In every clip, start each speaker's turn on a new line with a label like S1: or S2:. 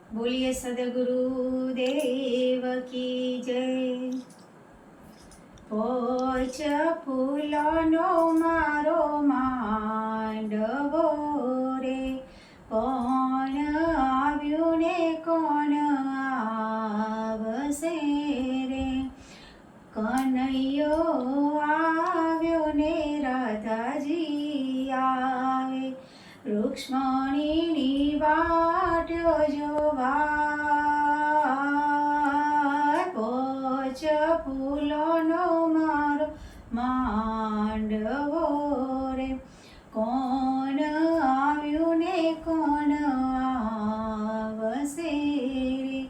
S1: बोलिए सदगुरुदेव की जय। પોચ ફૂલનો મારો માંડવો રે, કોણ આવ્યું ને કોણ આવશે રે, કનૈયો આવ્યો ને રાધાજી આવે, રૂક્ષ્મણીની વાટ જોવા, પોચ ફૂલનો મારો માંડવો રે, કોણ આવ્યું ને કોણ આવશે રે,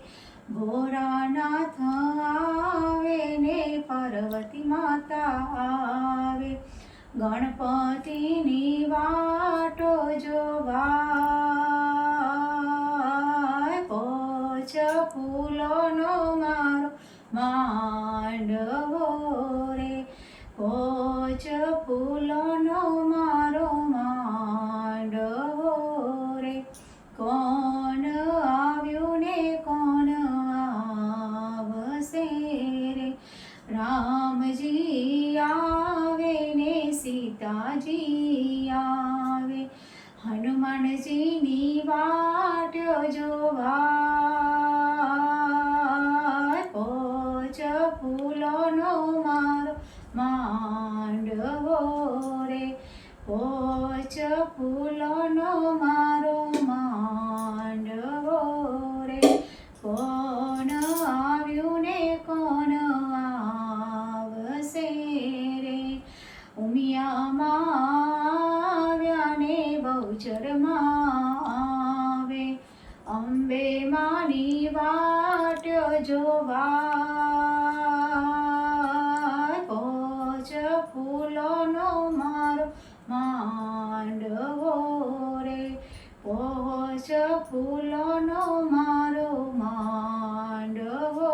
S1: ભોળાનાથ આવે ને પાર્વતી માતા આવે, ગણપતિની વાટો જોવા, પોચ ફૂલનો મારો માંડવો રે, પોચ ફૂલનો મારો માંડવો રે, કોણ આવ્યું ને કોણ આવશે રે, રામજી આવે ને સીતાજી આવે, હનુમાનજીની વાટ જોવા, પોચ ફૂલનો મારો માંડવો રે, પોચ ફૂલનો મારો માંડવો રે, કોણ આવ્યું ને કોણ આવશે રે, ઉમિયામાં આવ્યા ને બહુચરમાં આવે, અંબે માની વાટ જોવા, પોચ ફૂલનો મારો માંડવો રે, પોચ ફૂલનો મારો માંડવો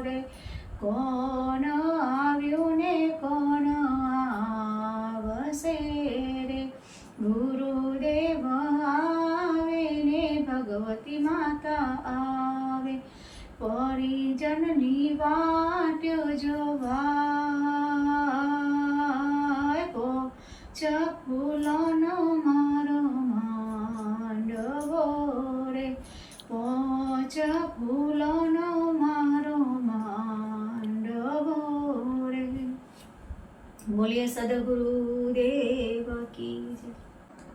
S1: રે, કોણ આવ્યું ને કોણ આવશે રે, ગુરુદેવ આવે ને ભગવતી માતા આવે, પરિજનની વાટ જોવા, પોચ ફૂલનો મારો માંડવો રે, પોચ ફૂલનો મારો માંડવો રે। બોલીએ સદગુરુદેવ કી જય।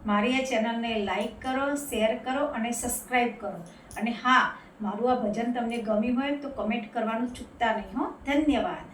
S1: મારી આ ચેનલને લાઈક કરો, શેર કરો અને સબસ્ક્રાઈબ કરો, અને હા, મારું આ ભજન તમને ગમ્યું હોય તો કમેન્ટ કરવાનું ચૂકતા નહીં હો। ધન્યવાદ।